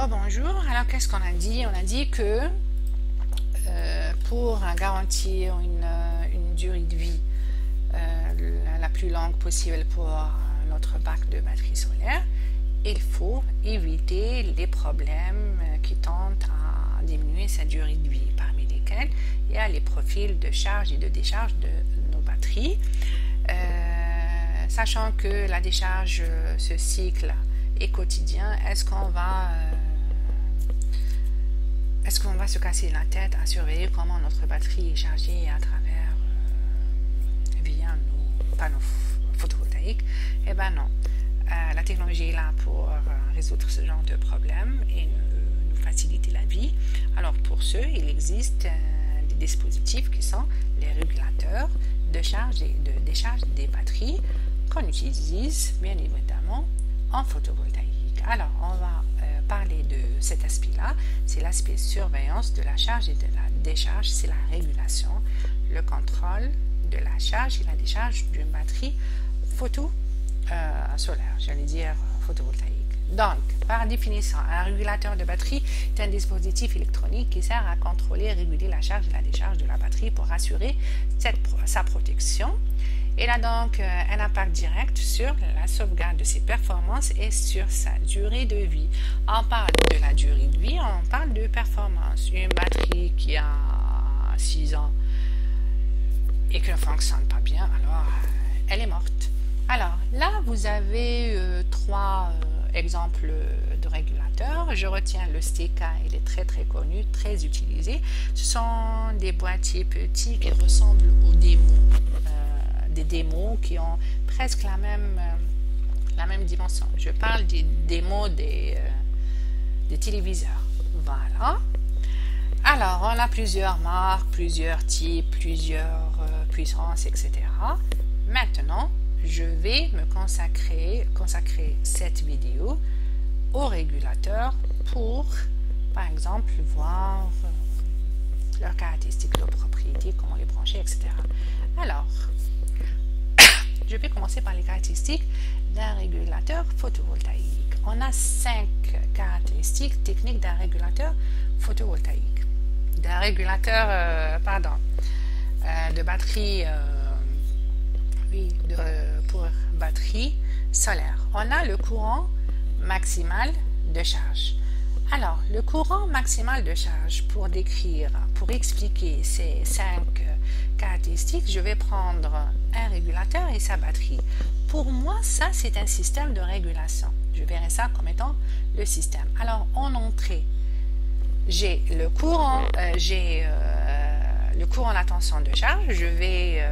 Rebonjour. Alors, qu'est-ce qu'on a dit? On a dit que pour garantir une durée de vie la plus longue possible pour notre parc de batterie solaire, il faut éviter les problèmes qui tentent à diminuer sa durée de vie, parmi lesquels il y a les profils de charge et de décharge de nos batteries. Sachant que la décharge, ce cycle est quotidien, est-ce qu'on va se casser la tête à surveiller comment notre batterie est chargée à travers via nos panneaux photovoltaïques? Eh bien non. La technologie est là pour résoudre ce genre de problème et nous faciliter la vie. Alors pour ce, il existe des dispositifs qui sont les régulateurs de charge et de décharge des batteries qu'on utilise bien évidemment en photovoltaïque. Alors on va parler de cet aspect-là, c'est l'aspect surveillance de la charge et de la décharge, c'est la régulation, le contrôle de la charge et la décharge d'une batterie solaire, j'allais dire photovoltaïque. Donc, par définition, un régulateur de batterie est un dispositif électronique qui sert à contrôler et réguler la charge et la décharge de la batterie pour assurer sa protection. Il a donc un impact direct sur la sauvegarde de ses performances et sur sa durée de vie. On parle de la durée de vie, on parle de performance. Une batterie qui a 6 ans et qui ne fonctionne pas bien, alors elle est morte. Alors là, vous avez 3 exemples de régulateurs. Je retiens le Steka, il est très très connu, très utilisé. Ce sont des boîtiers petits qui ressemblent aux démos. Des démos qui ont presque la même dimension. Je parle des démos des téléviseurs. Voilà. Alors, on a plusieurs marques, plusieurs types, plusieurs puissances, etc. Maintenant, je vais me consacrer cette vidéo aux régulateurs pour, par exemple, voir leurs caractéristiques, leurs propriétés, comment les brancher, etc. Alors, je vais commencer par les caractéristiques d'un régulateur photovoltaïque. On a 5 caractéristiques techniques d'un régulateur photovoltaïque. D'un régulateur, de batterie, pour batterie solaire. On a le courant maximal de charge. Alors, le courant maximal de charge, pour expliquer ces 5 caractéristiques, je vais prendre un régulateur et sa batterie. Pour moi, ça, c'est un système de régulation. Je verrai ça comme étant le système. Alors, en entrée, j'ai le courant, la tension de charge. Je vais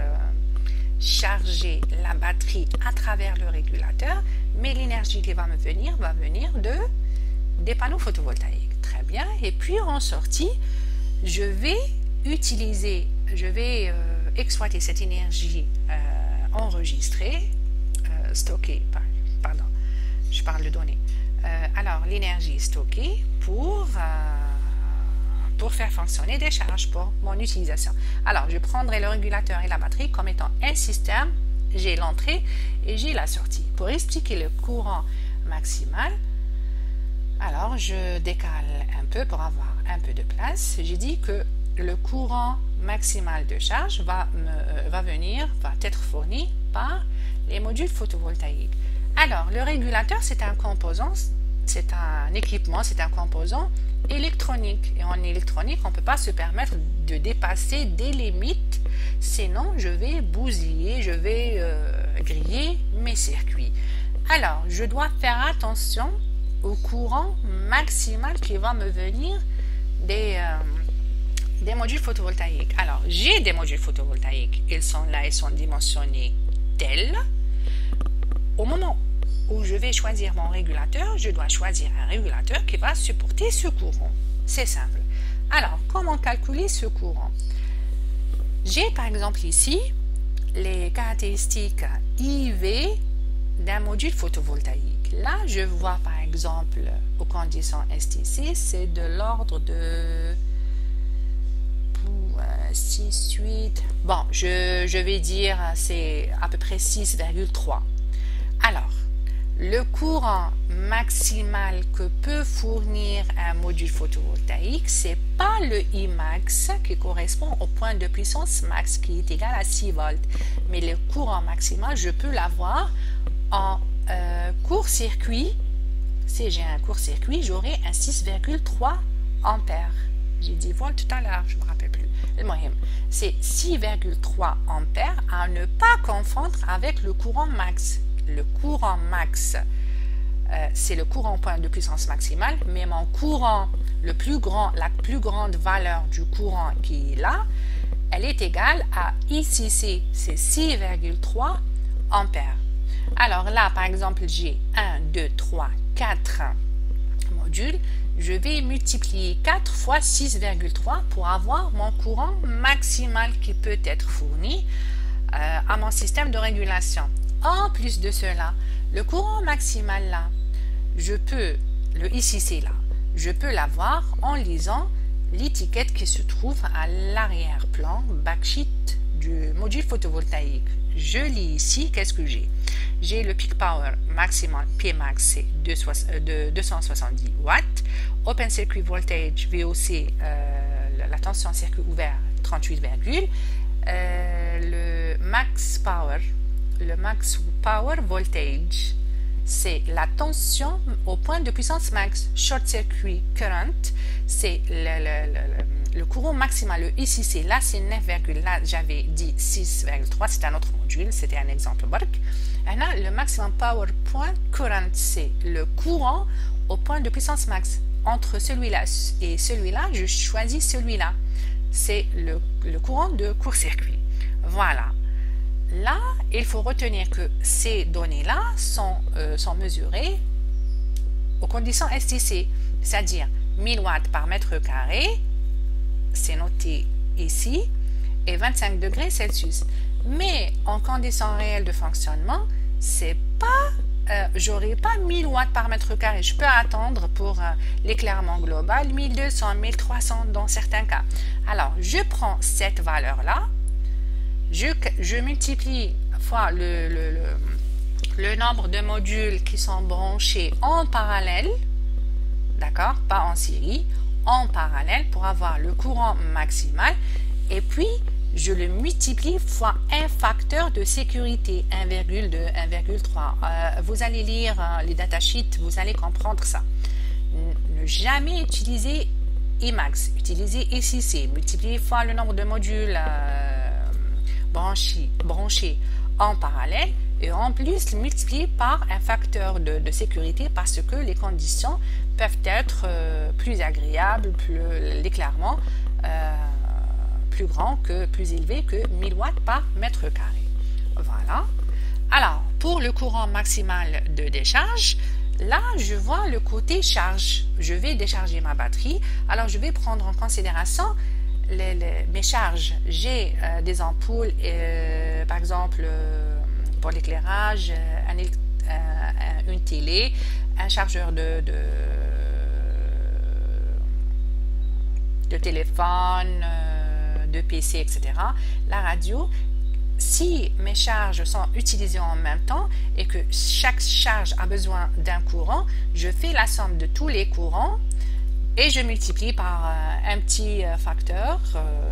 charger la batterie à travers le régulateur, mais l'énergie qui va venir des panneaux photovoltaïques. Très bien. Et puis en sortie, je vais exploiter cette énergie enregistrée, stockée, je parle de données. Alors, l'énergie stockée pour faire fonctionner des charges pour mon utilisation. Alors, je prendrai le régulateur et la batterie comme étant un système. J'ai l'entrée et j'ai la sortie. Pour expliquer le courant maximal, alors je décale un peu pour avoir un peu de place. J'ai dit que le courant maximal de charge va être fourni par les modules photovoltaïques. Alors, le régulateur, c'est un composant, c'est un équipement, c'est un composant électronique. Et en électronique, on ne peut pas se permettre de dépasser des limites, sinon je vais bousiller, je vais griller mes circuits. Alors, je dois faire attention au courant maximal qui va me venir des modules photovoltaïques. Alors, j'ai des modules photovoltaïques. Ils sont là, ils sont dimensionnés tels. Au moment où je vais choisir mon régulateur, je dois choisir un régulateur qui va supporter ce courant. C'est simple. Alors, comment calculer ce courant? J'ai par exemple ici les caractéristiques IV d'un module photovoltaïque. Là, je vois par exemple aux conditions STC, c'est de l'ordre de 6, 8. Bon, je vais dire c'est à peu près 6,3. Alors, le courant maximal que peut fournir un module photovoltaïque, c'est pas le Imax qui correspond au point de puissance max qui est égal à 6 volts, mais le courant maximal, je peux l'avoir en court-circuit. Si j'ai un court-circuit, j'aurai un 6,3 ampères. J'ai dit volts tout à l'heure, je ne me rappelle plus. C'est 6,3 ampères à ne pas confondre avec le courant max. Le courant max, c'est le courant point de puissance maximale, mais mon courant, la plus grande valeur du courant qui est là, elle est égale à ICC, c'est 6,3 ampères. Alors là, par exemple, j'ai 1, 2, 3, 4 modules. Je vais multiplier 4 fois 6,3 pour avoir mon courant maximal qui peut être fourni à mon système de régulation. En plus de cela, le courant maximal là, le ICC là, je peux l'avoir en lisant l'étiquette qui se trouve à l'arrière-plan backsheet du module photovoltaïque. Je lis ici, qu'est-ce que j'ai? J'ai le peak power maximal, Pmax, c'est de 270 watts. Open circuit voltage, VOC, la tension circuit ouvert, 38, le max power voltage, c'est la tension au point de puissance max. Short circuit current, c'est le courant maximal, le ICC. Là, c'est 9, là, j'avais dit 6,3, c'est un autre module, c'était un exemple. Et là, le maximum power point current, c'est le courant au point de puissance max. Entre celui-là et celui-là, je choisis celui-là. C'est le courant de court-circuit. Voilà. Là, il faut retenir que ces données-là sont mesurées aux conditions STC, c'est-à-dire 1000 watts par mètre carré, c'est noté ici, et 25 degrés Celsius. Mais en conditions réelles de fonctionnement, c'est pas, j'aurai pas 1000 watts par mètre carré. Je peux attendre pour l'éclairement global 1200, 1300 dans certains cas. Alors, je prends cette valeur-là, je multiplie fois le nombre de modules qui sont branchés en parallèle, d'accord, pas en série, en parallèle pour avoir le courant maximal, et puis je le multiplie fois un facteur de sécurité, 1,2, 1,3. Vous allez lire les datasheets, vous allez comprendre ça. Ne jamais utiliser Imax, utiliser ICC, multiplier fois le nombre de modules branchés en parallèle, et en plus multiplier par un facteur de sécurité parce que les conditions peuvent être plus agréables, l'éclairement plus élevé que 1000 watts par mètre carré. Voilà. Alors, pour le courant maximal de décharge, là, je vois le côté charge. Je vais décharger ma batterie. Alors, je vais prendre en considération mes charges. J'ai des ampoules, par exemple, pour l'éclairage, une télé, un chargeur de téléphone, de PC, etc. La radio. Si mes charges sont utilisées en même temps et que chaque charge a besoin d'un courant, je fais la somme de tous les courants et je multiplie par un petit facteur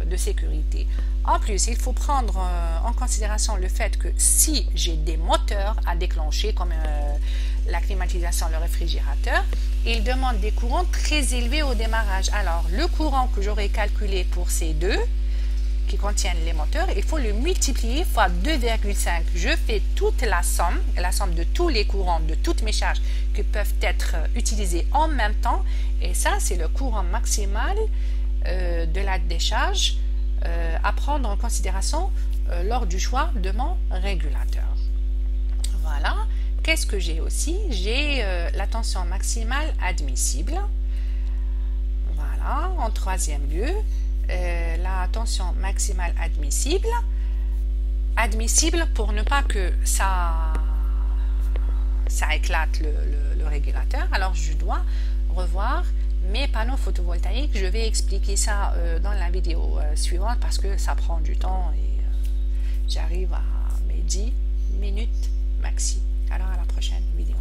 de sécurité. En plus, il faut prendre en considération le fait que si j'ai des moteurs à déclencher, comme la climatisation, le réfrigérateur, ils demandent des courants très élevés au démarrage. Alors, le courant que j'aurais calculé pour ces deux, qui contiennent les moteurs, il faut le multiplier fois 2,5. Je fais toute la somme de tous les courants, de toutes mes charges qui peuvent être utilisées en même temps, et ça, c'est le courant maximal de la décharge à prendre en considération lors du choix de mon régulateur. Voilà. Qu'est-ce que j'ai aussi? J'ai la tension maximale admissible. Voilà. En troisième lieu, la tension maximale admissible pour ne pas que ça éclate le régulateur. Alors je dois revoir mes panneaux photovoltaïques. Je vais expliquer ça dans la vidéo suivante parce que ça prend du temps et j'arrive à mes 10 minutes maxi. Alors à la prochaine vidéo.